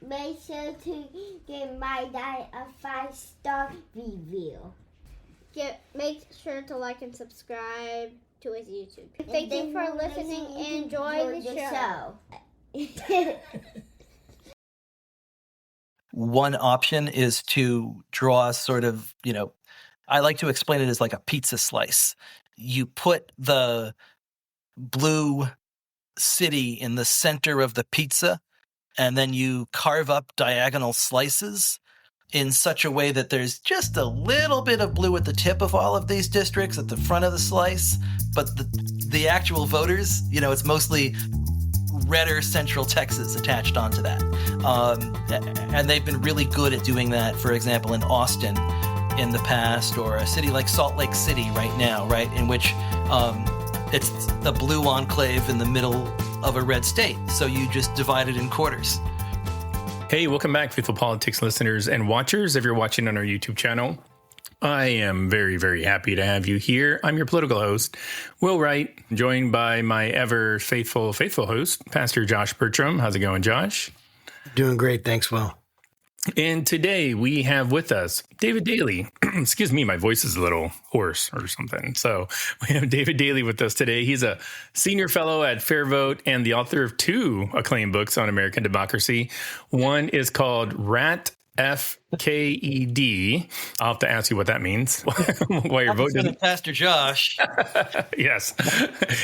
make sure to give my dad a 5-star review. Make sure to like and subscribe to his YouTube. Thank you for listening and enjoy the show. One option is to draw sort of, I like to explain it as like a pizza slice. You put the blue city in the center of the pizza, and then you carve up diagonal slices in such a way that there's just a little bit of blue at the tip of all of these districts at the front of the slice, but the actual voters, it's mostly redder Central Texas attached onto that. And they've been really good at doing that, for example, in Austin in the past, or a city like Salt Lake City right now, right, in which it's a blue enclave in the middle of a red state. So you just divide it in quarters. Hey, welcome back, Faithful Politics listeners and watchers. If you're watching on our YouTube channel, I am very, very happy to have you here. I'm your political host, Will Wright, joined by my ever faithful host, Pastor Josh Burtram. How's it going, Josh? Doing great. Thanks, Will. And today we have with us David Daley. Excuse me, my voice is a little hoarse or something. So we have David Daley with us today. He's a senior fellow at Fair Vote and the author of 2 acclaimed books on American democracy. One is called Ratf. I'll have to ask you what that means. Why your vote doesn't. Pastor Josh. Yes.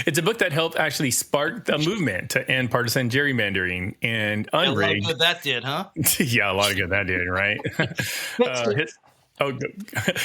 It's a book that helped actually spark the movement to end partisan gerrymandering and Unrigged. A lot of good that did, huh? Yeah, a lot of good that did, right?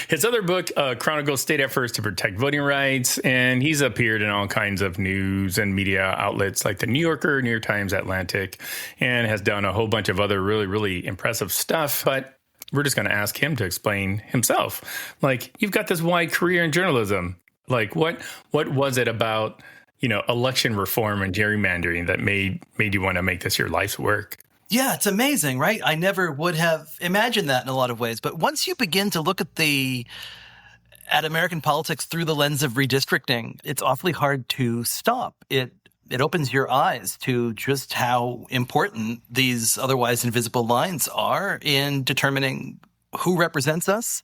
His other book chronicles state efforts to protect voting rights, and he's appeared in all kinds of news and media outlets like the New Yorker, New York Times, Atlantic, and has done a whole bunch of other really, really impressive stuff. But we're just going to ask him to explain himself. Like, you've got this wide career in journalism. Like, what was it about, election reform and gerrymandering that made you want to make this your life's work? Yeah, it's amazing, right? I never would have imagined that in a lot of ways. But once you begin to look at American politics through the lens of redistricting, it's awfully hard to stop. It opens your eyes to just how important these otherwise invisible lines are in determining who represents us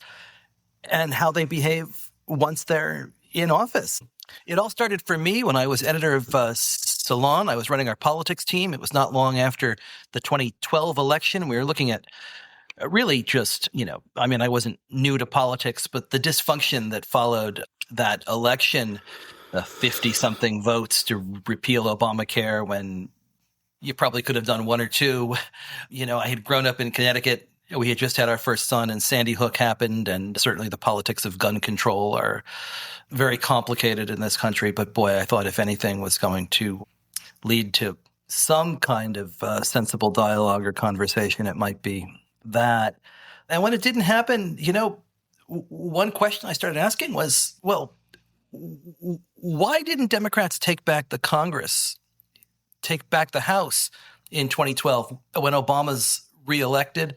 and how they behave once they're in office. It all started for me when I was editor of Salon. I was running our politics team. It was not long after the 2012 election. We were looking at really just, I wasn't new to politics, but the dysfunction that followed that election, 50-something votes to repeal Obamacare when you probably could have done 1 or 2. I had grown up in Connecticut. We had just had our first son, and Sandy Hook happened, and certainly the politics of gun control are very complicated in this country. But boy, I thought if anything was going to lead to some kind of sensible dialogue or conversation, it might be that. And when it didn't happen, one question I started asking was, well, why didn't Democrats take back the Congress, take back the House in 2012 when Obama's reelected?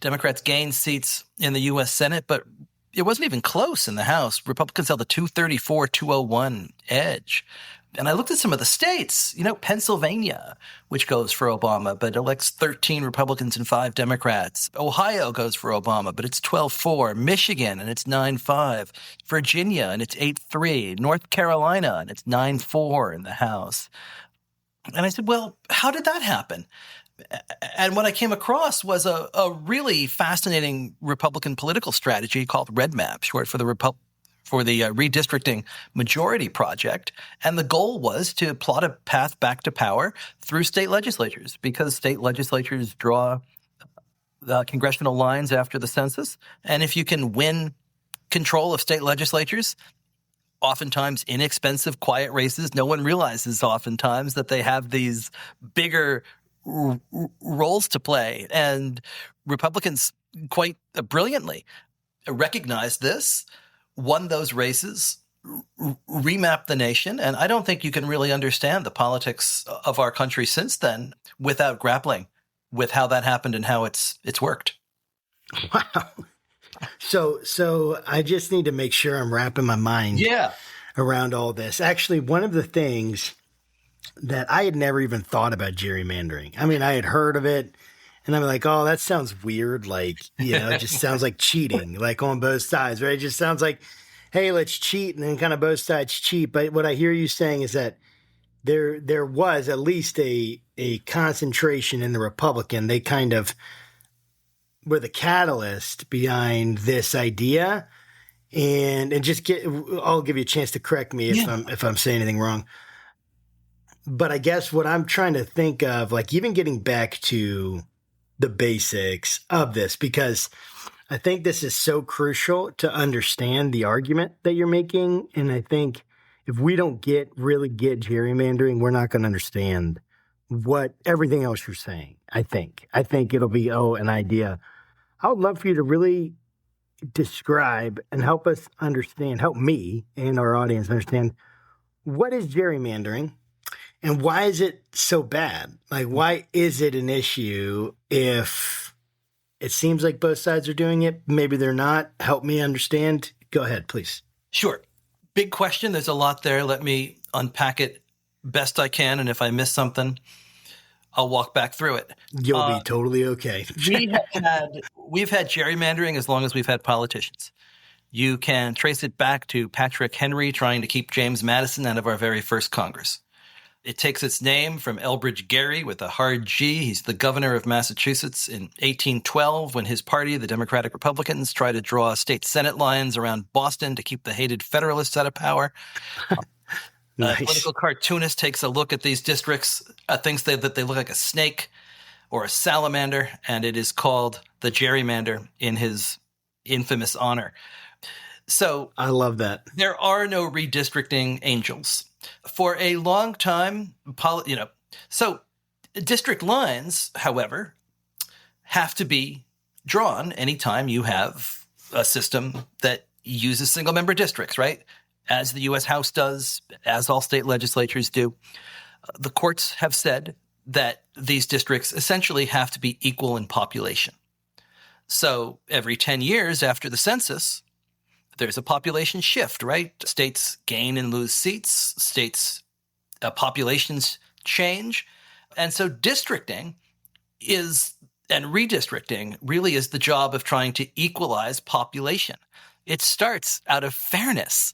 Democrats gained seats in the U.S. Senate, but it wasn't even close in the House. Republicans held a 234-201 edge. And I looked at some of the states, Pennsylvania, which goes for Obama, but elects 13 Republicans and 5 Democrats. Ohio goes for Obama, but it's 12-4. Michigan, and it's 9-5. Virginia, and it's 8-3. North Carolina, and it's 9-4 in the House. And I said, well, how did that happen? And what I came across was a really fascinating Republican political strategy called Redmap, short for the Redistricting Majority Project. And the goal was to plot a path back to power through state legislatures, because state legislatures draw congressional lines after the census. And if you can win control of state legislatures, oftentimes inexpensive, quiet races, no one realizes oftentimes that they have these bigger roles to play. And Republicans quite brilliantly recognized this, won those races, remapped the nation. And I don't think you can really understand the politics of our country since then without grappling with how that happened and how it's worked. Wow. So I just need to make sure I'm wrapping my mind around all this. Actually, one of the things that I had never even thought about gerrymandering. I mean, I had heard of it, And I'm like, oh, that sounds weird. Like, it just sounds like cheating, like on both sides, right? It just sounds like, hey, let's cheat. And then kind of both sides cheat. But what I hear you saying is that there was at least a concentration in the Republican. They kind of were the catalyst behind this idea. And I'll give you a chance to correct me if I'm saying anything wrong. But I guess what I'm trying to think of, like even getting back to the basics of this, because I think this is so crucial to understand the argument that you're making. And I think if we don't really get gerrymandering, we're not going to understand what everything else you're saying. I think it'll be, an idea. I would love for you to really describe and help me and our audience understand what is gerrymandering and why is it so bad? Like, why is it an issue if it seems like both sides are doing it? Maybe they're not. Help me understand. Go ahead, please. Sure. Big question. There's a lot there. Let me unpack it best I can. And if I miss something, I'll walk back through it. You'll be totally okay. We've had gerrymandering as long as we've had politicians. You can trace it back to Patrick Henry trying to keep James Madison out of our very first Congress. It takes its name from Elbridge Gerry with a hard G. He's the governor of Massachusetts in 1812 when his party, the Democratic Republicans, tried to draw state Senate lines around Boston to keep the hated Federalists out of power. Nice. A political cartoonist takes a look at these districts, thinks that they look like a snake or a salamander, and it is called the gerrymander in his infamous honor. So I love that. There are no redistricting angels. For a long time, so district lines, however, have to be drawn anytime you have a system that uses single-member districts, right? As the U.S. House does, as all state legislatures do. The courts have said that these districts essentially have to be equal in population. So every 10 years after the census, there's a population shift, right? States gain and lose seats, states' populations change. And so districting and redistricting really is the job of trying to equalize population. It starts out of fairness.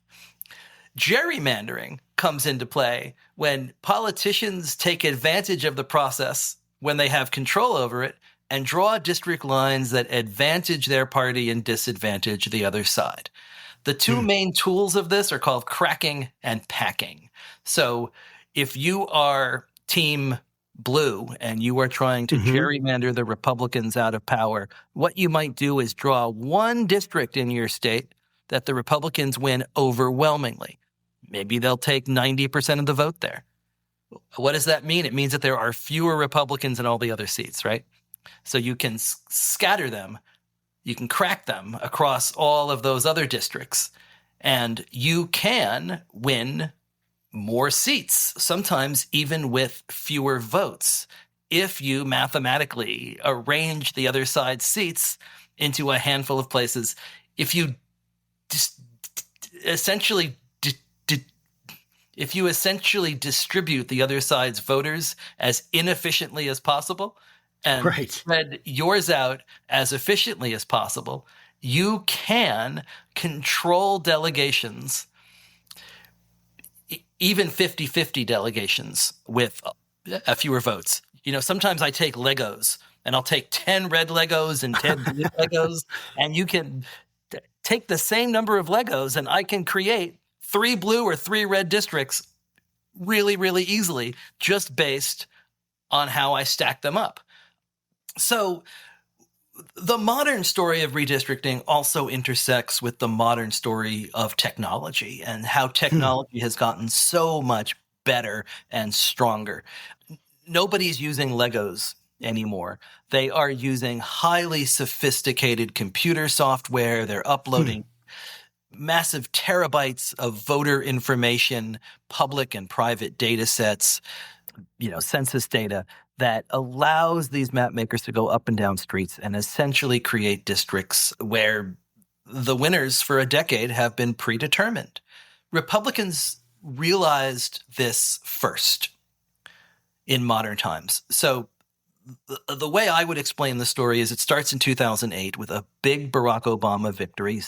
Gerrymandering comes into play when politicians take advantage of the process when they have control over it and draw district lines that advantage their party and disadvantage the other side. The two main tools of this are called cracking and packing. So if you are team blue and you are trying to gerrymander the Republicans out of power, what you might do is draw one district in your state that the Republicans win overwhelmingly. Maybe they'll take 90% of the vote there. What does that mean? It means that there are fewer Republicans in all the other seats, right? So you can scatter them. You can crack them across all of those other districts, and you can win more seats, sometimes even with fewer votes, if you mathematically arrange the other side's seats into a handful of places. If you essentially distribute the other side's voters as inefficiently as possible, and spread yours out as efficiently as possible, you can control delegations, even 50-50 delegations with fewer votes. Sometimes I take Legos, and I'll take 10 red Legos and 10 blue Legos, and you can take the same number of Legos, and I can create 3 blue or 3 red districts really, really easily, just based on how I stack them up. So the modern story of redistricting also intersects with the modern story of technology and how technology has gotten so much better and stronger. Nobody's using Legos anymore. They are using highly sophisticated computer software. They're uploading massive terabytes of voter information, public and private data sets, census data, that allows these map makers to go up and down streets and essentially create districts where the winners for a decade have been predetermined. Republicans realized this first in modern times. So the way I would explain the story is it starts in 2008 with a big Barack Obama victory.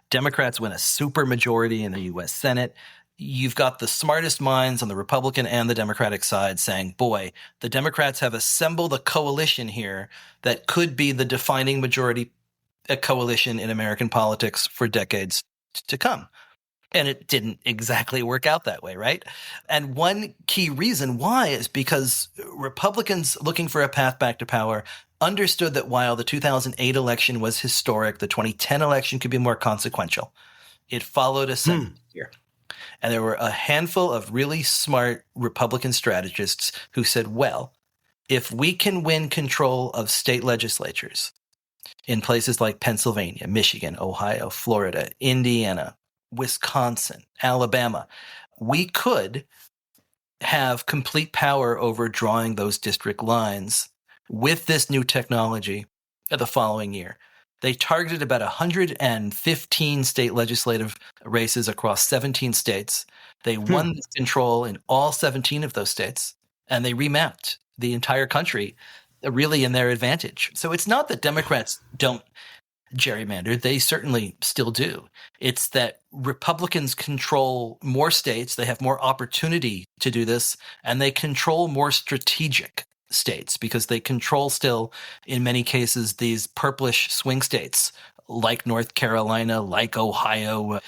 Democrats win a super majority in the U.S. Senate. You've got the smartest minds on the Republican and the Democratic side saying, boy, the Democrats have assembled a coalition here that could be the defining majority coalition in American politics for decades to come. And it didn't exactly work out that way, right? And one key reason why is because Republicans looking for a path back to power understood that while the 2008 election was historic, the 2010 election could be more consequential. It followed a census year. And there were a handful of really smart Republican strategists who said, well, if we can win control of state legislatures in places like Pennsylvania, Michigan, Ohio, Florida, Indiana, Wisconsin, Alabama, we could have complete power over drawing those district lines with this new technology the following year. They targeted about 115 state legislative races across 17 states. They won this control in all 17 of those states, and they remapped the entire country really in their advantage. So it's not that Democrats don't gerrymander. They certainly still do. It's that Republicans control more states. They have more opportunity to do this, and they control more strategic states because they control still, in many cases, these purplish swing states like North Carolina, like Ohio,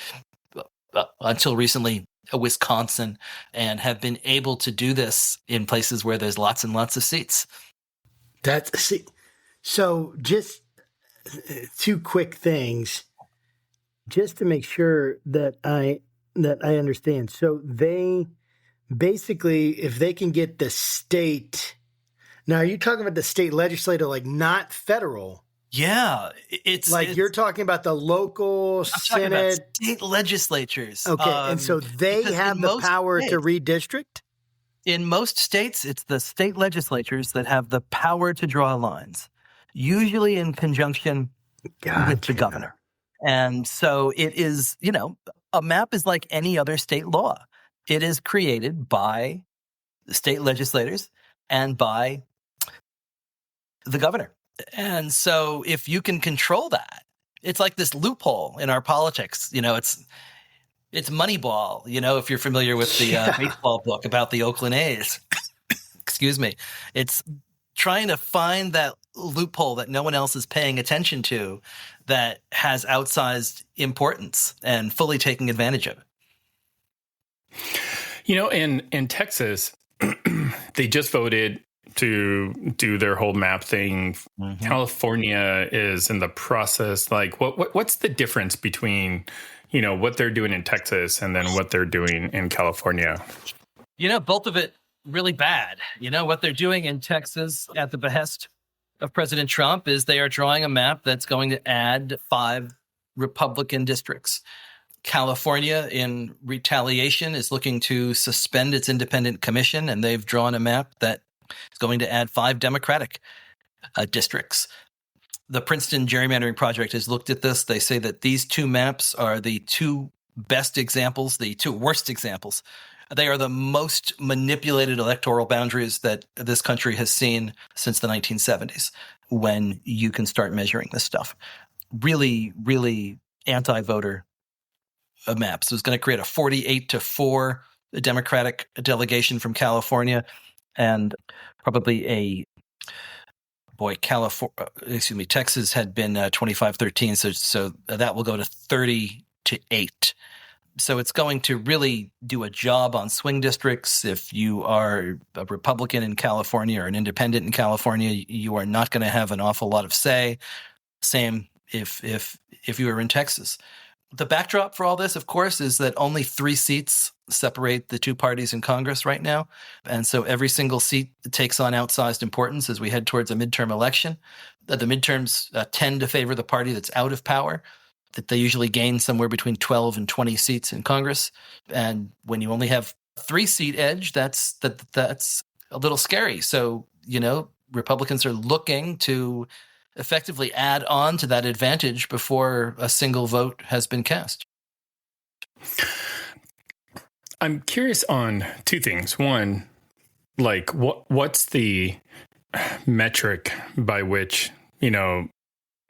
until recently, Wisconsin, and have been able to do this in places where there's lots and lots of seats. So just two quick things, just to make sure that I understand. So they basically, if they can get the state, now are you talking about the state legislature, like not federal? Yeah, you're talking about the local Senate, state legislatures. Okay, and so they have the power to redistrict? In most states, it's the state legislatures that have the power to draw lines, usually in conjunction with the governor. And so it is, a map is like any other state law. It is created by the state legislators and by the governor. And so if you can control that, it's like this loophole in our politics. It's Moneyball, if you're familiar with the baseball book about the Oakland A's. Excuse me. It's trying to find that loophole that no one else is paying attention to that has outsized importance and fully taking advantage of it. In Texas, they just voted to do their whole map thing. Mm-hmm. California is in the process. Like, what's the difference between what they're doing in Texas and then what they're doing in California? Both of it really bad. What they're doing in Texas at the behest of President Trump is they are drawing a map that's going to add 5 Republican districts. California, in retaliation, is looking to suspend its independent commission, and they've drawn a map that is going to add 5 Democratic districts. The Princeton Gerrymandering Project has looked at this. They say that these 2 maps are the 2 best examples, the 2 worst examples. They are the most manipulated electoral boundaries that this country has seen since the 1970s, when you can start measuring this stuff. Really, really anti-voter maps. It was going to create a 48-4 Democratic delegation from California, and probably Texas had been 25-13, so that will go to 30-8. So it's going to really do a job on swing districts. If you are a Republican in California or an independent in California, you are not going to have an awful lot of say. Same if you are in Texas. The backdrop for all this, of course, is that only 3 seats separate the 2 parties in Congress right now. And so every single seat takes on outsized importance as we head towards a midterm election. The midterms tend to favor the party that's out of power, that they usually gain somewhere between 12 and 20 seats in Congress. And when you only have 3-seat edge, that's a little scary. So, Republicans are looking to effectively add on to that advantage before a single vote has been cast. I'm curious on 2 things. One, like what's the metric by which,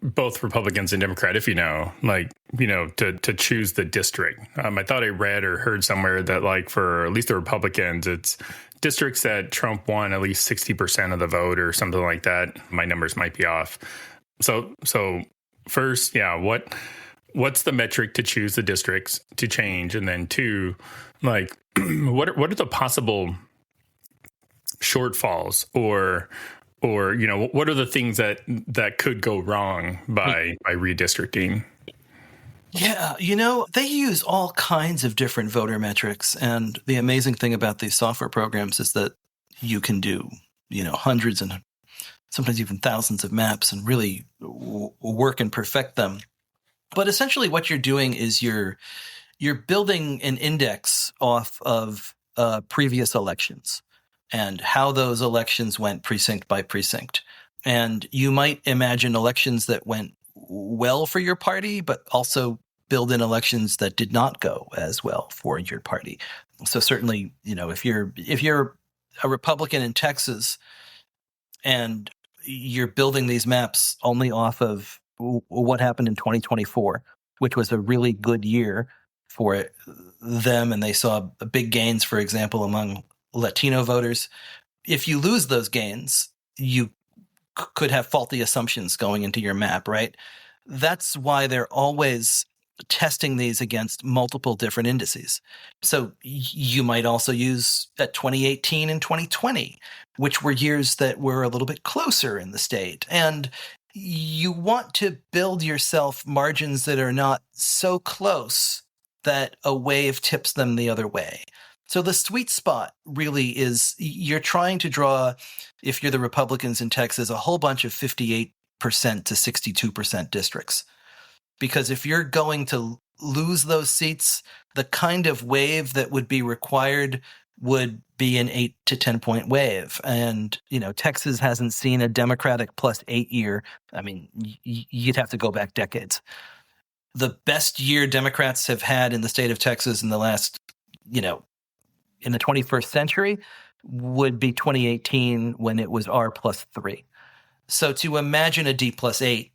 both Republicans and Democrat, if to choose the district. I thought I read or heard somewhere that for at least the Republicans, it's districts that Trump won at least 60% of the vote or something like that. My numbers might be off. So first, what's the metric to choose the districts to change? And then two, what are the possible shortfalls or what are the things that could go wrong by redistricting? Yeah, they use all kinds of different voter metrics. And the amazing thing about these software programs is that you can do, hundreds and sometimes even thousands of maps and really work and perfect them. But essentially what you're doing is you're building an index off of previous elections and how those elections went precinct by precinct. And you might imagine elections that went well for your party, but also build in elections that did not go as well for your party. So certainly, if you're a Republican in Texas and you're building these maps only off of what happened in 2024, which was a really good year for them, and they saw big gains, for example, among Latino voters. If you lose those gains, you could have faulty assumptions going into your map, right? That's why they're always testing these against multiple different indices. So you might also use 2018 and 2020, which were years that were a little bit closer in the state. And you want to build yourself margins that are not so close that a wave tips them the other way. So the sweet spot really is you're trying to draw, if you're the Republicans in Texas, a whole bunch of 58% to 62% districts. Because if you're going to lose those seats, the kind of wave that would be required would be an 8 to 10 point wave. And, Texas hasn't seen a Democratic +8 year. I mean, you'd have to go back decades. The best year Democrats have had in the state of Texas in the last, in the 21st century would be 2018 when it was R +3. So to imagine a D +8,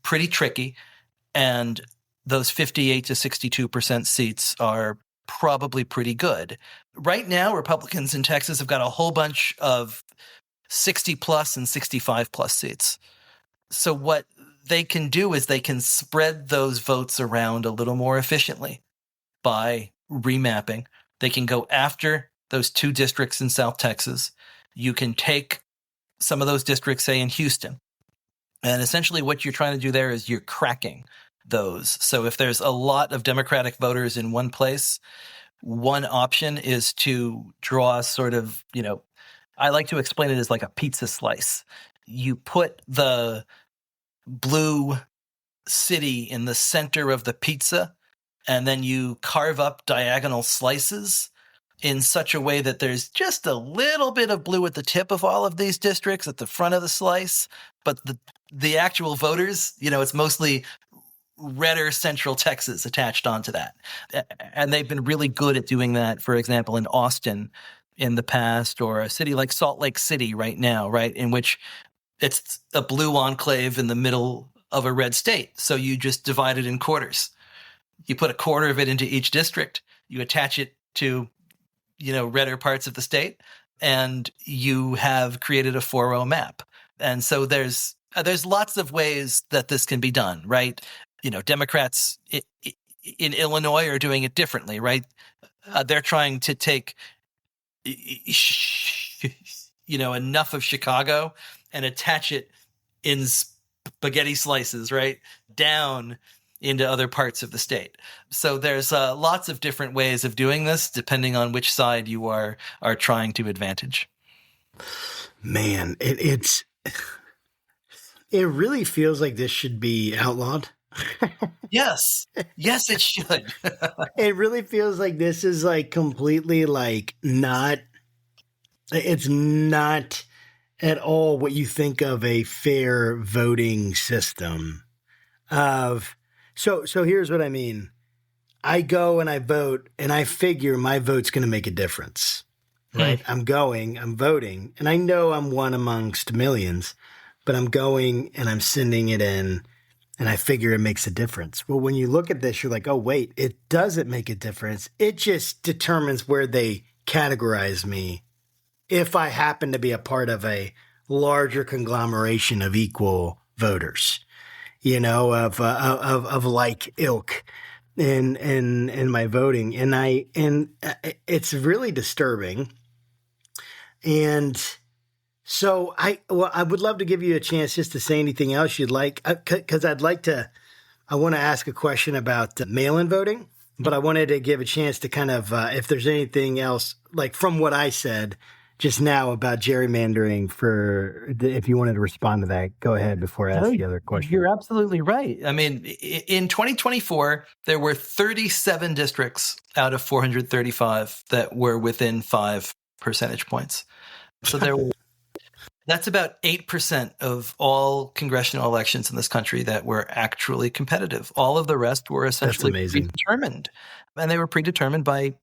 pretty tricky. And those 58 to 62% seats are probably pretty good. Right now, Republicans in Texas have got a whole bunch of 60 plus and 65 plus seats. So what they can do is they can spread those votes around a little more efficiently by remapping. They can go after those two districts in South Texas. You can take some of those districts, say in Houston. And essentially what you're trying to do there is you're cracking those. So if there's a lot of Democratic voters in one place, one option is to draw sort of, I like to explain it as like a pizza slice. You put the blue city in the center of the pizza, and then you carve up diagonal slices in such a way that there's just a little bit of blue at the tip of all of these districts at the front of the slice, but the actual voters, it's mostly redder Central Texas attached onto that. And they've been really good at doing that, for example, in Austin in the past, or a city like Salt Lake City right now, right, in which it's a blue enclave in the middle of a red state. So you just divide it in quarters. You put a quarter of it into each district, you attach it to, redder parts of the state, and you have created a 4-row map. And so there's lots of ways that this can be done, right? Democrats in Illinois are doing it differently, right? They're trying to take, enough of Chicago and attach it in spaghetti slices, right, down into other parts of the state. So there's lots of different ways of doing this, depending on which side you are trying to advantage. Man, it really feels like this should be outlawed. Yes, it should. It really feels like this is like completely like not. It's not at all what you think of a fair voting system. So here's what I mean. I go and I vote, and I figure my vote's going to make a difference. right? I'm voting, and I know I'm one amongst millions, but I'm going and I'm sending it in, and I figure it makes a difference. Well, when you look at this, you're like, oh, wait, it doesn't make a difference. It just determines where they categorize me if I happen to be a part of a larger conglomeration of equal voters, of like ilk in my voting. And it's really disturbing. And so I would love to give you a chance just to say anything else you'd like, because I want to ask a question about mail-in voting, but I wanted to give a chance to kind of, if there's anything else, like from what I said just now about gerrymandering if you wanted to respond to that, go ahead before I ask the other question. You're absolutely right. I mean, in 2024, there were 37 districts out of 435 that were within 5 percentage points. So that's about 8% of all congressional elections in this country that were actually competitive. All of the rest were essentially predetermined. And they were predetermined by,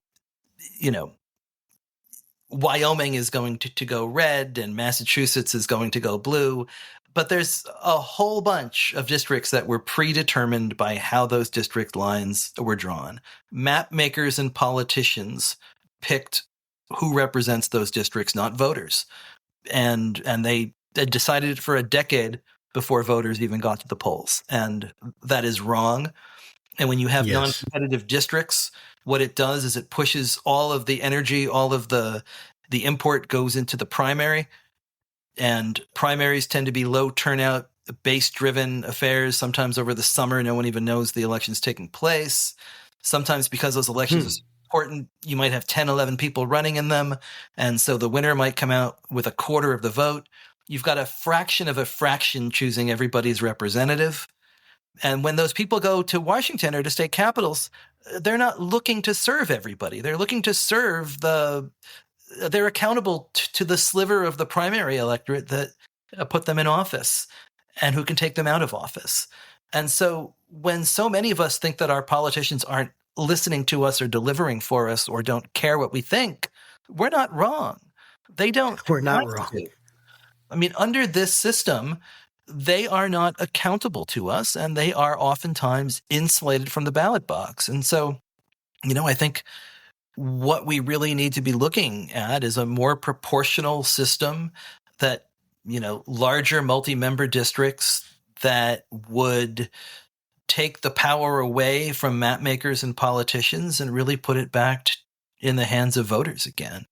Wyoming is going to go red and Massachusetts is going to go blue. But there's a whole bunch of districts that were predetermined by how those district lines were drawn. Map makers and politicians picked who represents those districts, not voters. And they decided it for a decade before voters even got to the polls. And that is wrong. And when you have non-competitive districts, what it does is it pushes all of the energy, all of the import goes into the primary. And primaries tend to be low turnout, base-driven affairs. Sometimes over the summer, no one even knows the election's taking place. Sometimes because those elections are important, you might have 10, 11 people running in them. And so the winner might come out with a quarter of the vote. You've got a fraction of a fraction choosing everybody's representative. And when those people go to Washington or to state capitals, they're not looking to serve everybody. They're looking to serve they're accountable to the sliver of the primary electorate that put them in office and who can take them out of office. And so when so many of us think that our politicians aren't listening to us or delivering for us or don't care what we think, we're not wrong. They don't. We're not wrong. To. I mean, under this system, they are not accountable to us, and they are oftentimes insulated from the ballot box. And so, I think what we really need to be looking at is a more proportional system that, larger multi-member districts that would take the power away from map makers and politicians and really put it back in the hands of voters again.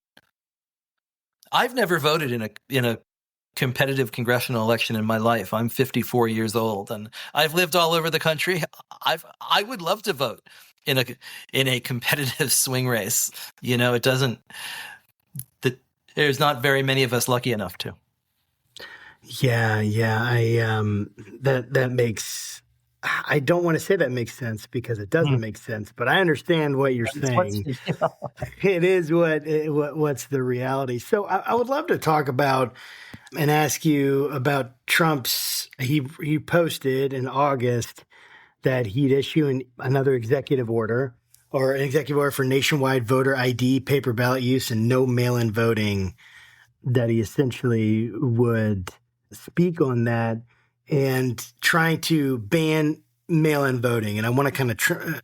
I've never voted in a competitive congressional election in my life. I'm 54 years old and I've lived all over the country. I would love to vote in a competitive swing race. There's not very many of us lucky enough to. Yeah. That makes, I don't want to say that makes sense because it doesn't make sense, but I understand what you're saying. It is what's the reality. So I would love to talk about and ask you about Trump's, he posted in August that he'd issue another executive order or an executive order for nationwide voter ID, paper ballot use, and no mail-in voting, that he essentially would speak on that and trying to ban mail-in voting. And I want to kind of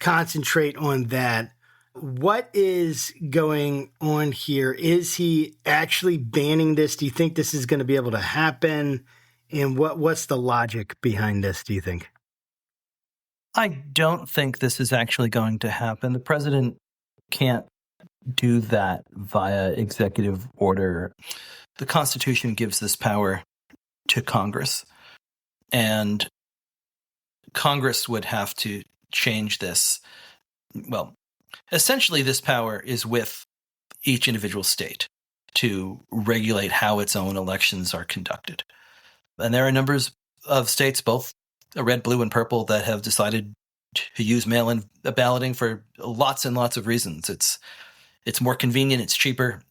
concentrate on that. What is going on here? Is he actually banning this? Do you think this is going to be able to happen? And what's the logic behind this, do you think? I don't think this is actually going to happen. The president can't do that via executive order. The Constitution gives this power to Congress, and Congress would have to change this. Well, essentially, this power is with each individual state to regulate how its own elections are conducted. And there are numbers of states, both red, blue, and purple, that have decided to use mail-in balloting for lots and lots of reasons. It's more convenient, it's cheaper,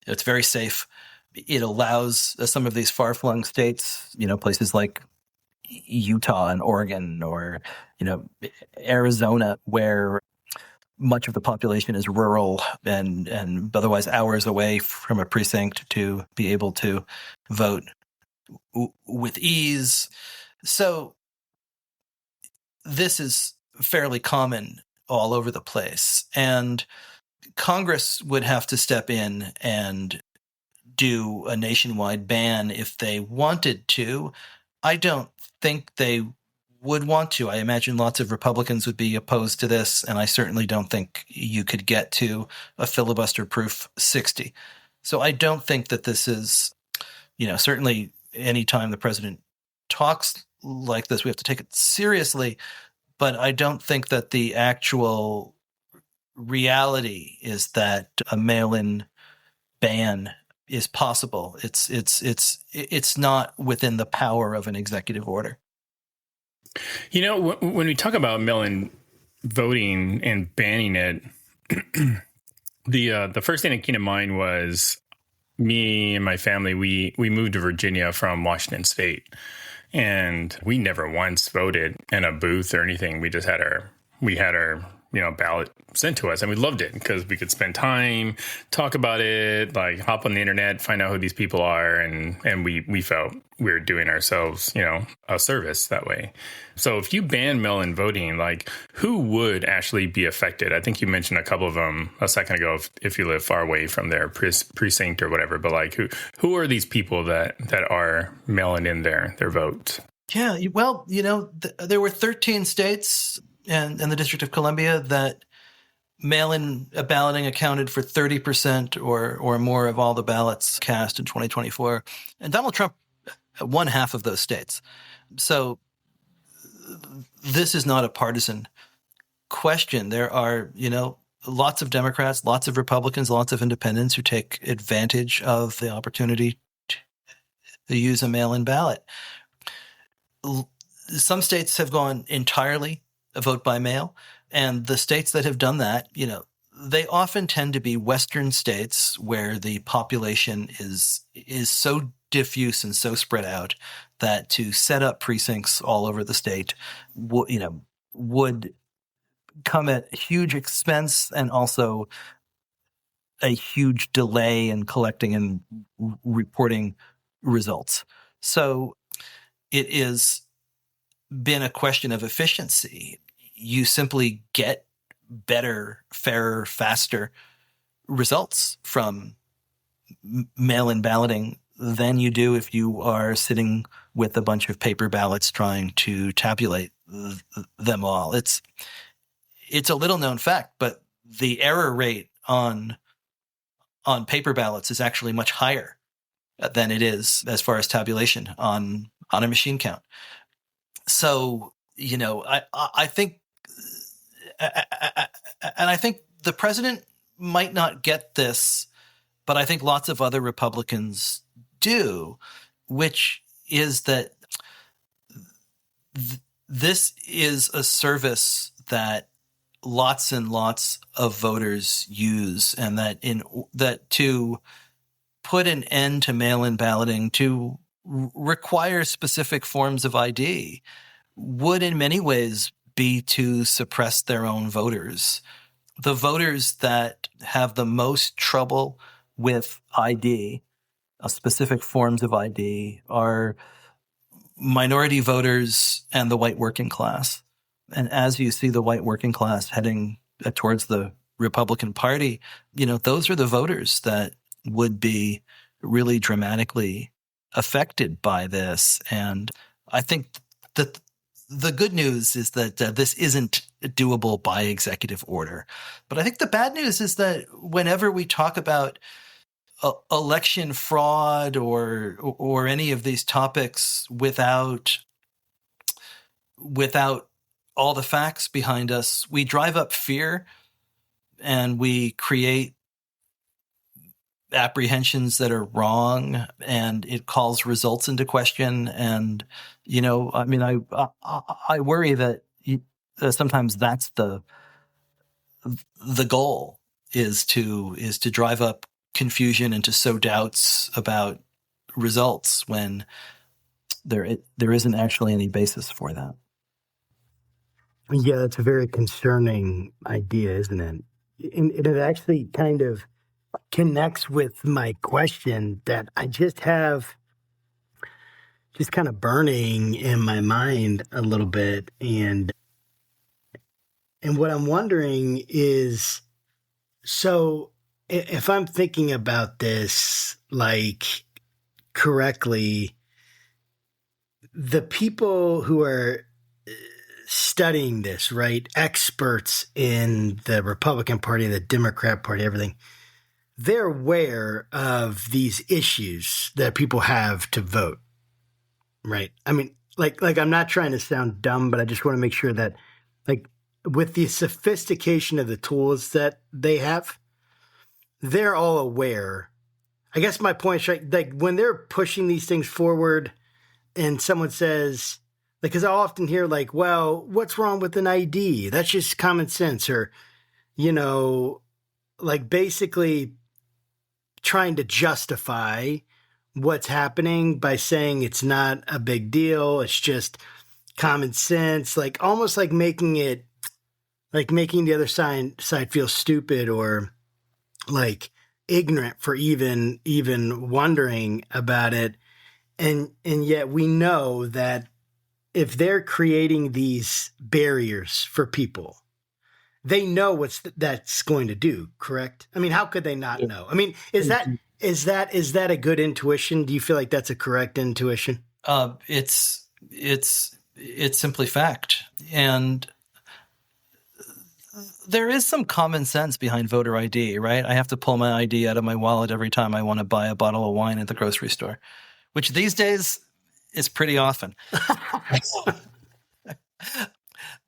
it's very safe. It allows some of these far-flung states, places like Utah and Oregon or, Arizona, where much of the population is rural and otherwise hours away from a precinct to be able to vote with ease. So this is fairly common all over the place. And Congress would have to step in and do a nationwide ban if they wanted to. I don't think they would want to. I imagine lots of Republicans would be opposed to this, and I certainly don't think you could get to a filibuster-proof 60. So I don't think that this is, certainly anytime the president talks like this, we have to take it seriously, but I don't think that the actual reality is that a mail-in ban is possible. It's not within the power of an executive order. When we talk about mail-in voting and banning it, the first thing that came to mind was me and my family. We moved to Virginia from Washington State, and we never once voted in a booth or anything. We just had our ballot sent to us, and we loved it because we could spend time, talk about it, like hop on the internet, find out who these people are, and we felt we were doing ourselves, a service that way. So if you ban mail-in voting, like who would actually be affected? I think you mentioned a couple of them a second ago, if you live far away from their precinct or whatever, but like who are these people that are mailing in their votes? Yeah, well, there were 13 states and the District of Columbia that mail-in balloting accounted for 30% or more of all the ballots cast in 2024. And Donald Trump won half of those states. So this is not a partisan question. There are, lots of Democrats, lots of Republicans, lots of independents who take advantage of the opportunity to use a mail-in ballot. Some states have gone entirely a vote by mail. And the states that have done that, they often tend to be Western states where the population is so diffuse and so spread out that to set up precincts all over the state would come at huge expense and also a huge delay in collecting and reporting results. So it is been a question of efficiency. You simply get better, fairer, faster results from mail-in balloting than you do if you are sitting with a bunch of paper ballots trying to tabulate them all. It's a little known fact, but the error rate on paper ballots is actually much higher than it is as far as tabulation on a machine count. So, I think, and I think the president might not get this, but I think lots of other Republicans do, which is that this is a service that lots and lots of voters use, and that to put an end to mail-in balloting, to require specific forms of ID, would in many ways be to suppress their own voters. The voters that have the most trouble with ID, specific forms of ID, are minority voters and the white working class. And as you see the white working class heading towards the Republican Party, those are the voters that would be really dramatically affected by this. And I think that the good news is that this isn't doable by executive order. But I think the bad news is that whenever we talk about election fraud or any of these topics without all the facts behind us, we drive up fear and we create apprehensions that are wrong, and it calls results into question. And I worry that sometimes that's the goal is to drive up confusion and to sow doubts about results when there isn't actually any basis for that. Yeah, that's a very concerning idea, isn't it? And it actually kind of connects with my question that I just have just kind of burning in my mind a little bit. And what I'm wondering is, so if I'm thinking about this like correctly, the people who are studying this, right? Experts in the Republican Party, the Democrat Party, everything. They're aware of these issues that people have to vote, right? I mean, like I'm not trying to sound dumb, but I just want to make sure that, like, with the sophistication of the tools that they have, they're all aware. I guess my point is, right, like, when they're pushing these things forward and someone says, like, because I often hear, like, well, what's wrong with an ID? That's just common sense. Or, like, basically trying to justify what's happening by saying it's not a big deal. It's just common sense. Like, almost like making the other side feel stupid or, like, ignorant for even wondering about it. And yet we know that if they're creating these barriers for people, they know what that's going to do, correct? I mean, how could they not know? I mean, is that a good intuition? Do you feel like that's a correct intuition? It's simply fact. And there is some common sense behind voter ID, right? I have to pull my ID out of my wallet every time I want to buy a bottle of wine at the grocery store, which these days is pretty often.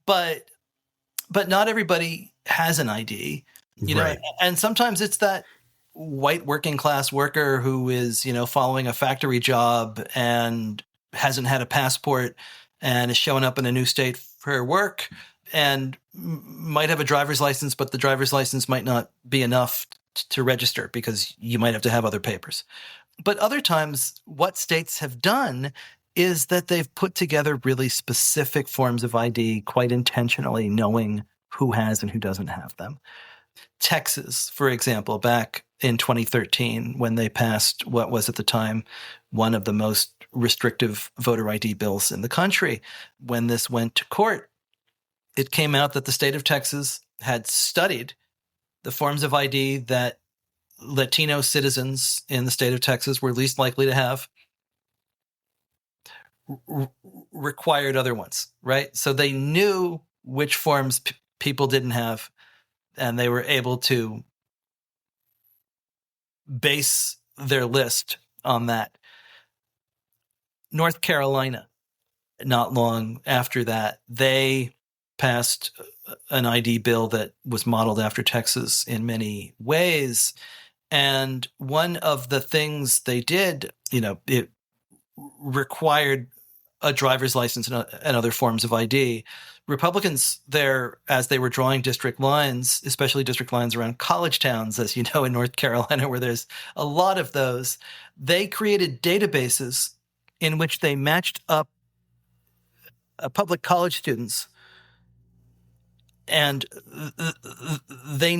But not everybody has an ID, Right. and sometimes it's that white working class worker who is, following a factory job and hasn't had a passport and is showing up in a new state for work and might have a driver's license, but the driver's license might not be enough to register because you might have to have other papers. But other times, what states have done is that they've put together really specific forms of ID quite intentionally, knowing who has and who doesn't have them. Texas, for example, back in 2013, when they passed what was at the time one of the most restrictive voter ID bills in the country, when this went to court, it came out that the state of Texas had studied the forms of ID that Latino citizens in the state of Texas were least likely to have, required other ones, right? So they knew which forms people didn't have, and they were able to base their list on that. North Carolina, not long after that, they passed an ID bill that was modeled after Texas in many ways. And one of the things they did, it required a driver's license and other forms of ID. Republicans there, as they were drawing district lines, especially district lines around college towns, as you know, in North Carolina, where there's a lot of those, they created databases in which they matched up public college students. And they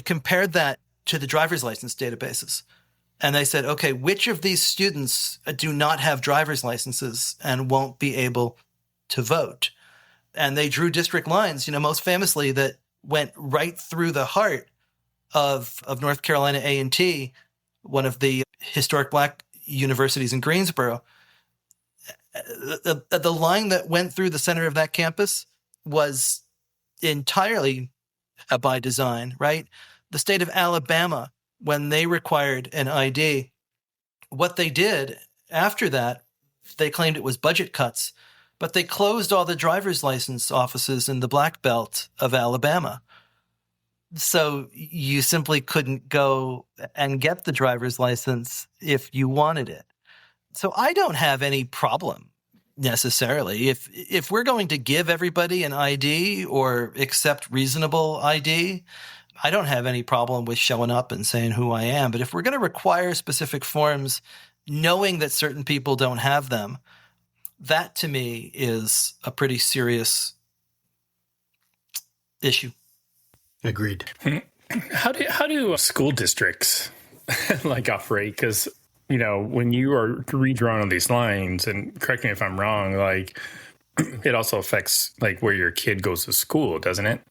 compared that to the driver's license databases. And they said, okay, which of these students do not have driver's licenses and won't be able to vote? And they drew district lines, most famously that went right through the heart of North Carolina A&T, one of the historic Black universities in Greensboro. The line that went through the center of that campus was entirely by design, right? The state of Alabama, when they required an ID, what they did after that, they claimed it was budget cuts, but they closed all the driver's license offices in the Black Belt of Alabama. So you simply couldn't go and get the driver's license if you wanted it. So I don't have any problem necessarily. If we're going to give everybody an ID or accept reasonable ID, I don't have any problem with showing up and saying who I am. But if we're going to require specific forms, knowing that certain people don't have them, that to me is a pretty serious issue. Agreed. How do school districts like operate? Because, you know, when you are redrawn on these lines, and correct me if I'm wrong, like it also affects like where your kid goes to school, doesn't it?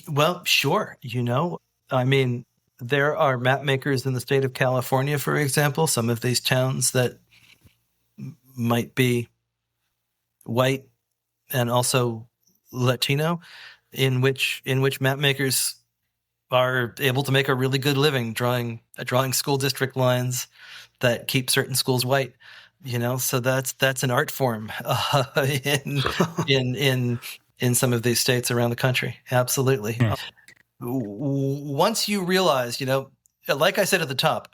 Well, sure. You know, I mean, there are map makers in the state of California, for example, some of these towns that might be white and also Latino, in which map makers are able to make a really good living drawing school district lines that keep certain schools white. You know, so that's an art form in some of these states around the country. Absolutely. Once you realize, you know, like I said at the top,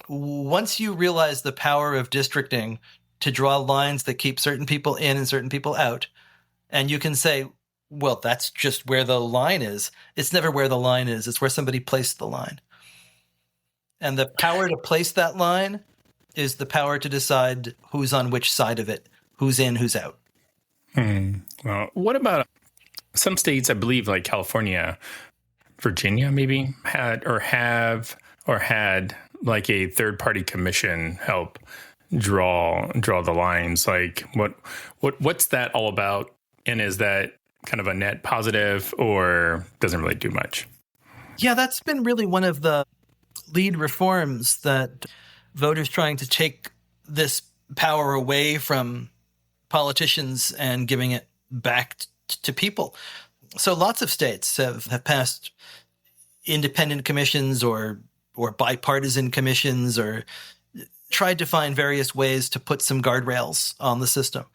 once you realize the power of districting to draw lines that keep certain people in and certain people out, and you can say, well, that's just where the line is. It's never where the line is. It's where somebody placed the line. And the power to place that line is the power to decide who's on which side of it, who's in, who's out. Well, what about some states, I believe, like California, Virginia, maybe had like a third-party commission help draw the lines. Like what's that all about? And is that kind of a net positive or doesn't really do much? Yeah, that's been really one of the lead reforms, that voters trying to take this power away from politicians and giving it back to people. So lots of states have passed independent commissions or bipartisan commissions, or tried to find various ways to put some guardrails on the system.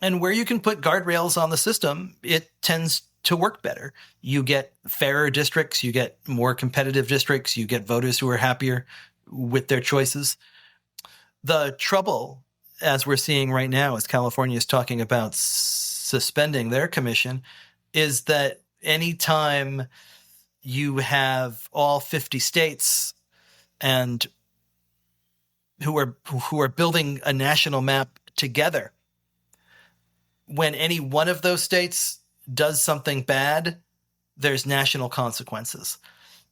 And where you can put guardrails on the system, it tends to work better. You get fairer districts, you get more competitive districts, you get voters who are happier with their choices. The trouble, as we're seeing right now, as California is talking about suspending their commission, is that anytime you have all 50 states and who are building a national map together, when any one of those states does something bad, there's national consequences.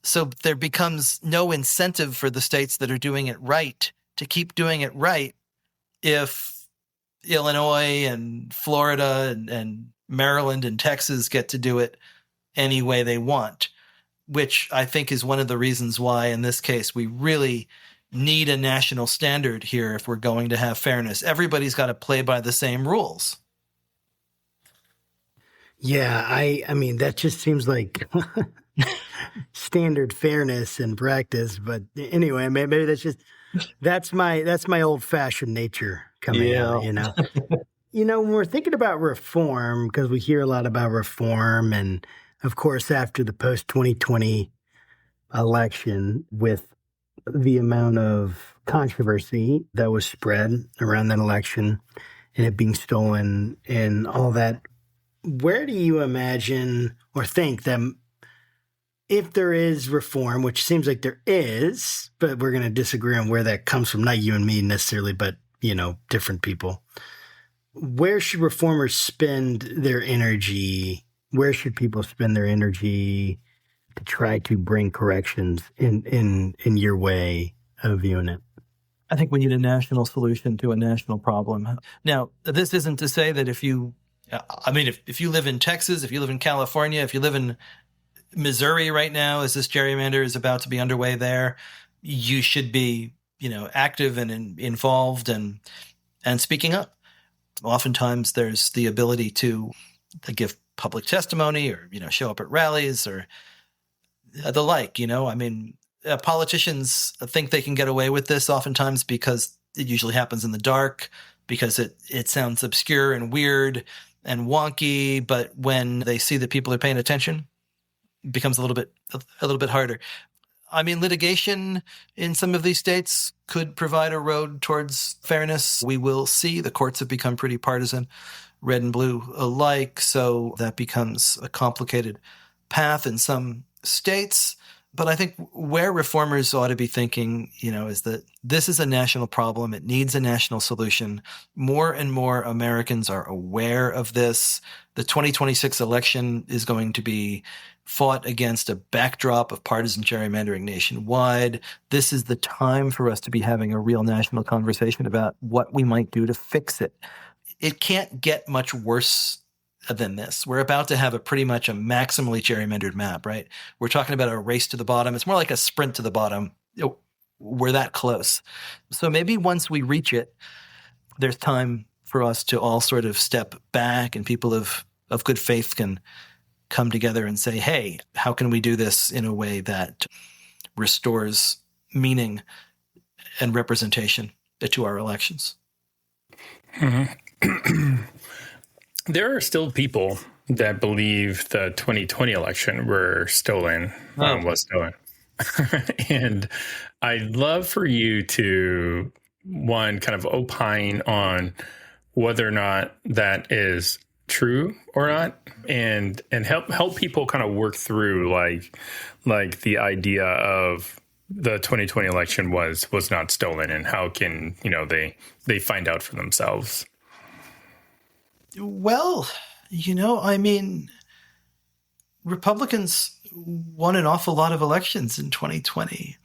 So there becomes no incentive for the states that are doing it right to keep doing it right if Illinois and Florida and Maryland and Texas get to do it any way they want, which I think is one of the reasons why, in this case, we really need a national standard here if we're going to have fairness. Everybody's got to play by the same rules. Yeah, I mean, that just seems like standard fairness in practice. But anyway, maybe that's my old fashioned nature coming out, you know. When we're thinking about reform, because we hear a lot about reform, and of course, after the post-2020 election, with the amount of controversy that was spread around that election and it being stolen and all that, where do you imagine or think that if there is reform, which seems like there is, but we're going to disagree on where that comes from, not you and me necessarily, but, different people, where should reformers spend their energy? Where should people spend their energy to try to bring corrections in your way of viewing it? I think we need a national solution to a national problem. Now, this isn't to say that if you live in Texas, if you live in California, if you live in Missouri right now, as this gerrymander is about to be underway there, you should be, active and involved and speaking up. Oftentimes there's the ability to give public testimony or, show up at rallies or the like, politicians think they can get away with this oftentimes because it usually happens in the dark, because it sounds obscure and weird and wonky. But when they see that people are paying attention, it becomes a little bit harder. Litigation in some of these states could provide a road towards fairness. We will see. The courts have become pretty partisan, red and blue alike. So that becomes a complicated path in some states. But I think where reformers ought to be thinking, is that this is a national problem. It needs a national solution. More and more Americans are aware of this. The 2026 election is going to be fought against a backdrop of partisan gerrymandering nationwide. This is the time for us to be having a real national conversation about what we might do to fix it. It can't get much worse than this. We're about to have pretty much a maximally gerrymandered map, right? We're talking about a race to the bottom. It's more like a sprint to the bottom. We're that close. So maybe once we reach it, there's time for us to all sort of step back, and people of good faith can come together and say, hey, how can we do this in a way that restores meaning and representation to our elections? Mm-hmm. There are still people that believe the 2020 election was stolen. And I'd love for you to, one, kind of opine on whether or not that is true or not, and help people kind of work through like the idea of the 2020 election was not stolen, and how can they find out for themselves. Well, Republicans won an awful lot of elections in 2020.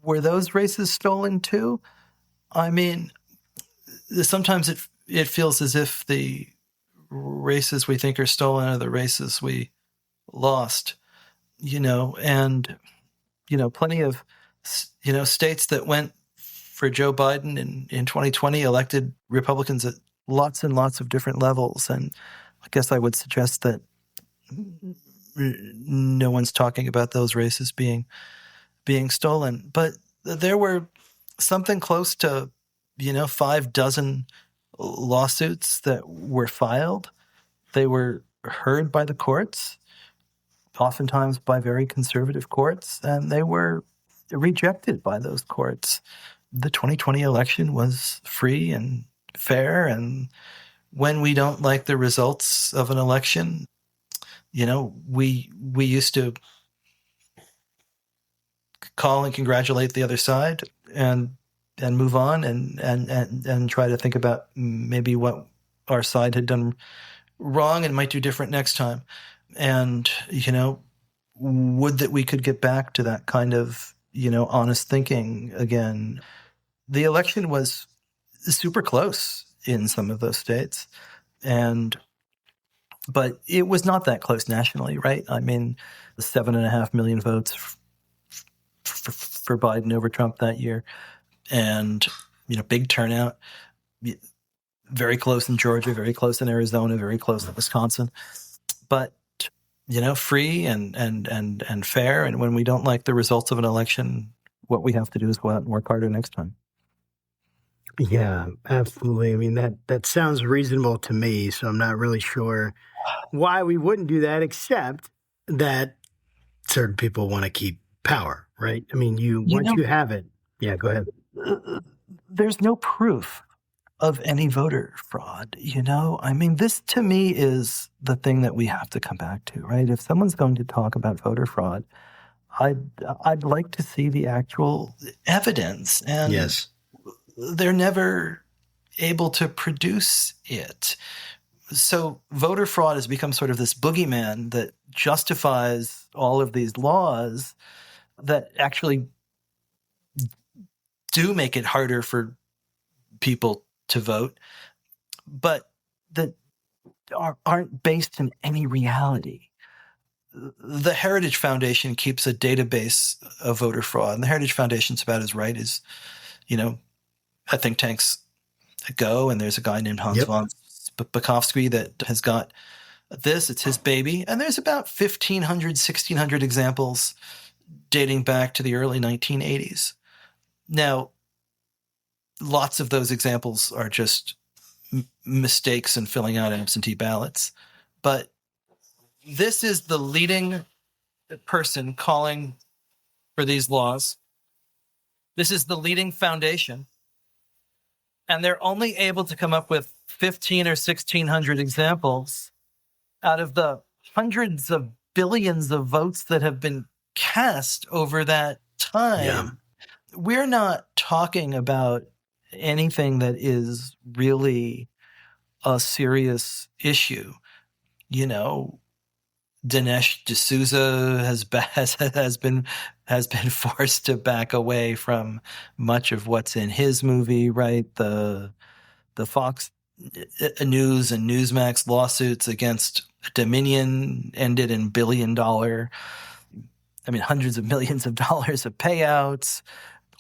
Were those races stolen too? Sometimes it feels as if the races we think are stolen are the races we lost, and, plenty of, states that went for Joe Biden in 2020 elected Republicans at lots and lots of different levels. And I guess I would suggest that no one's talking about those races being stolen. But there were something close to, 6 lawsuits that were filed. They were heard by the courts, oftentimes by very conservative courts, and they were rejected by those courts. The 2020 election was free and fair, and when we don't like the results of an election, we used to call and congratulate the other side and move on and try to think about maybe what our side had done wrong and might do different next time. And, would that we could get back to that kind of, honest thinking again. The election was super close in some of those states, but it was not that close nationally, right? 7.5 million votes for Biden over Trump that year, and big turnout, very close in Georgia, very close in Arizona, very close in Wisconsin, but free and fair. And when we don't like the results of an election, what we have to do is go out and work harder next time. Yeah, absolutely. That sounds reasonable to me, so I'm not really sure why we wouldn't do that, except that certain people want to keep power, right? Once you have it. Yeah, go ahead. There's no proof of any voter fraud, this to me is the thing that we have to come back to, right? If someone's going to talk about voter fraud, I'd like to see the actual evidence. And yes, they're never able to produce it. So voter fraud has become sort of this boogeyman that justifies all of these laws that actually do make it harder for people to vote, but that aren't based in any reality. The Heritage Foundation keeps a database of voter fraud, and the Heritage Foundation's about as right as, I think tanks go, and there's a guy named Hans von Bukowski that has got this. It's his baby, and there's about 1,500, 1,600 examples dating back to the early 1980s. Now, lots of those examples are just mistakes in filling out absentee ballots, but this is the leading person calling for these laws. This is the leading foundation. And they're only able to come up with 1,500 or 1,600 examples out of the hundreds of billions of votes that have been cast over that time. Yeah. We're not talking about anything that is really a serious issue. Dinesh D'Souza has been forced to back away from much of what's in his movie, right? The Fox News and Newsmax lawsuits against Dominion ended in hundreds of millions of dollars of payouts.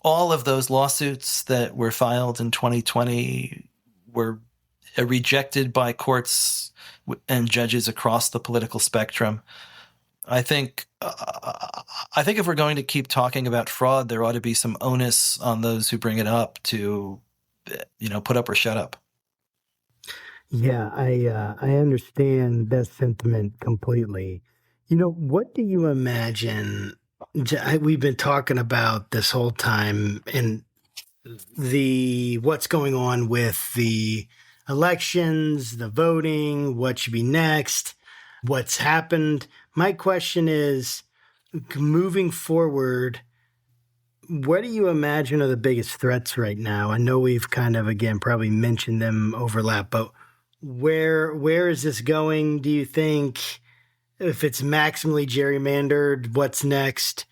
All of those lawsuits that were filed in 2020 were rejected by courts and judges across the political spectrum. I think if we're going to keep talking about fraud, there ought to be some onus on those who bring it up to, put up or shut up. Yeah, I understand that sentiment completely. What do you imagine? We've been talking about this whole time and what's going on with the elections, the voting, what should be next, what's happened. My question is, moving forward, what do you imagine are the biggest threats right now? I know we've kind of, again, probably mentioned them overlap, but where is this going, do you think? If it's maximally gerrymandered, what's next?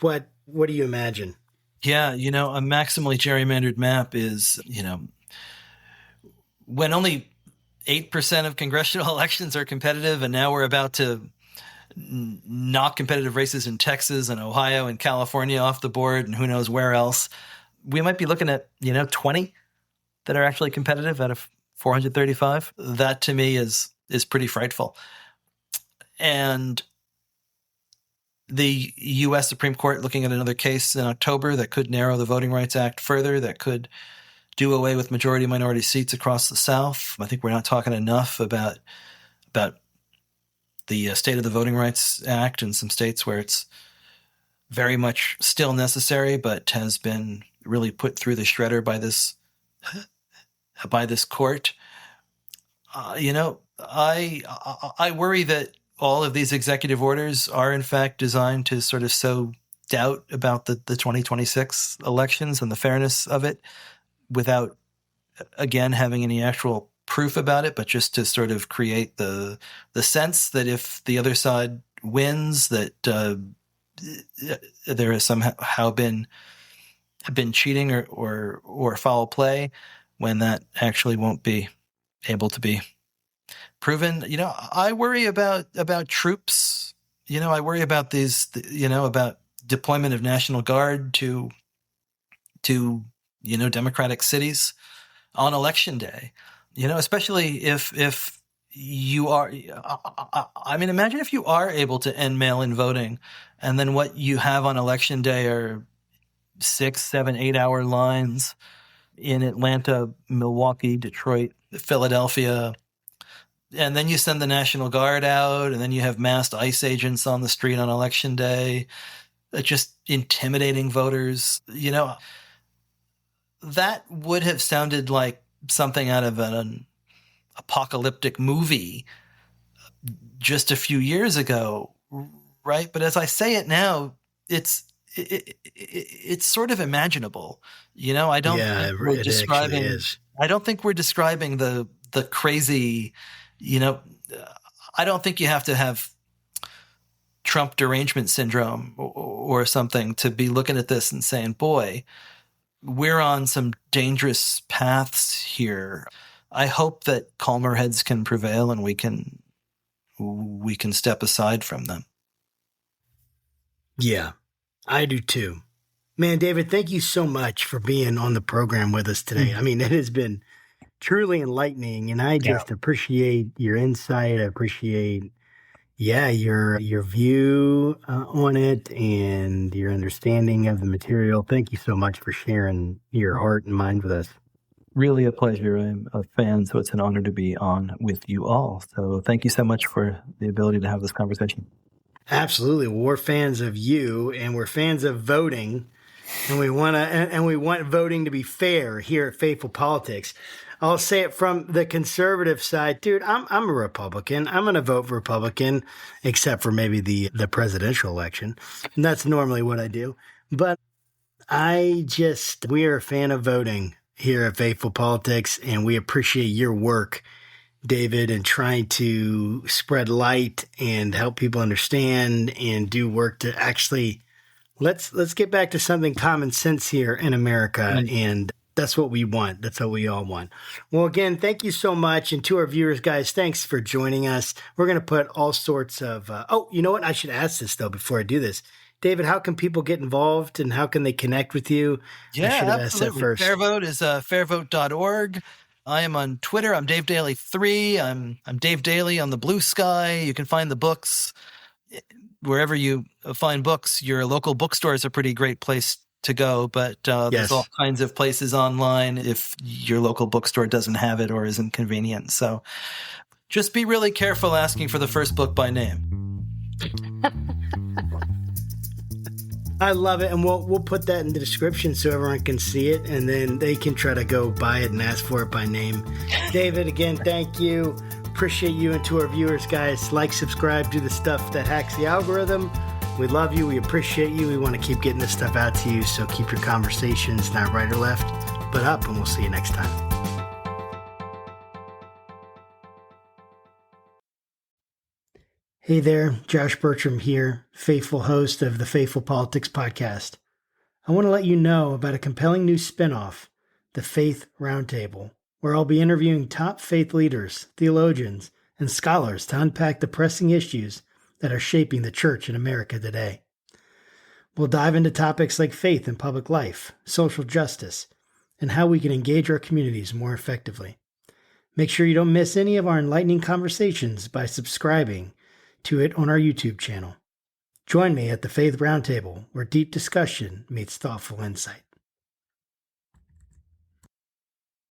What do you imagine? Yeah, a maximally gerrymandered map is, when only 8% of congressional elections are competitive, and now we're about to knock competitive races in Texas and Ohio and California off the board and who knows where else, we might be looking at, 20 that are actually competitive out of 435. That to me is pretty frightful. And the U.S. Supreme Court looking at another case in October that could narrow the Voting Rights Act further, that could do away with majority-minority seats across the South. I think we're not talking enough about the state of the Voting Rights Act in some states where it's very much still necessary, but has been really put through the shredder by this court. I worry that all of these executive orders are in fact designed to sort of sow doubt about the 2026 elections and the fairness of it, without, again, having any actual proof about it, but just to sort of create the sense that if the other side wins, that there has somehow been cheating or foul play, when that actually won't be able to be proven. I worry about troops. I worry about these, about deployment of National Guard to Democratic cities on election day, especially if you are, imagine if you are able to end mail-in voting, and then what you have on election day are 6, 7, 8 hour lines in Atlanta, Milwaukee, Detroit, Philadelphia. And then you send the National Guard out, and then you have masked ICE agents on the street on election day, just intimidating voters. That would have sounded like something out of an apocalyptic movie just a few years ago, right? But as I say it now, it's sort of imaginable. I don't think we're describing. I don't think we're describing the crazy. I don't think you have to have Trump derangement syndrome or something to be looking at this and saying, boy, we're on some dangerous paths here. I hope that calmer heads can prevail and we can step aside from them. Yeah, I do too. Man, David, thank you so much for being on the program with us today. It has been truly enlightening, and I just appreciate your insight. I appreciate, your view on it and your understanding of the material. Thank you so much for sharing your heart and mind with us. Really a pleasure. I'm a fan, so it's an honor to be on with you all. So thank you so much for the ability to have this conversation. Absolutely. Well, we're fans of you, and we're fans of voting. and we want voting to be fair here at Faithful Politics. I'll say it from the conservative side, dude. I'm a Republican. I'm going to vote Republican, except for maybe the presidential election. And that's normally what I do. But we are a fan of voting here at Faithful Politics, and we appreciate your work, David, in trying to spread light and help people understand and do work to actually let's get back to something common sense here in America. And that's what we want. That's what we all want. Well, again, thank you so much. And to our viewers, guys, thanks for joining us. We're going to put all sorts of, you know what? I should ask this though, before I do this. David, how can people get involved and how can they connect with you? Yeah, I should have asked that first. Fairvote is fairvote.org. I am on Twitter. I'm Dave Daley 3. I'm Dave Daley on the Blue Sky. You can find the books wherever you find books. Your local bookstore is a pretty great place to go, but there's all kinds of places online if your local bookstore doesn't have it or isn't convenient. So just be really careful asking for the first book by name. I love it, and we'll put that in the description so everyone can see it, and then they can try to go buy it and ask for it by name. David, again, thank you. Appreciate you, and to our viewers, guys, like, subscribe, do the stuff that hacks the algorithm. We love you. We appreciate you. We want to keep getting this stuff out to you, so keep your conversations not right or left, but up, and we'll see you next time. Hey there, Josh Burtram here, faithful host of the Faithful Politics Podcast. I want to let you know about a compelling new spinoff, the Faith Roundtable, where I'll be interviewing top faith leaders, theologians, and scholars to unpack the pressing issues that are shaping the church in America today. We'll dive into topics like faith in public life, social justice, and how we can engage our communities more effectively. Make sure you don't miss any of our enlightening conversations by subscribing to it on our YouTube channel. Join me at the Faith Roundtable, where deep discussion meets thoughtful insight.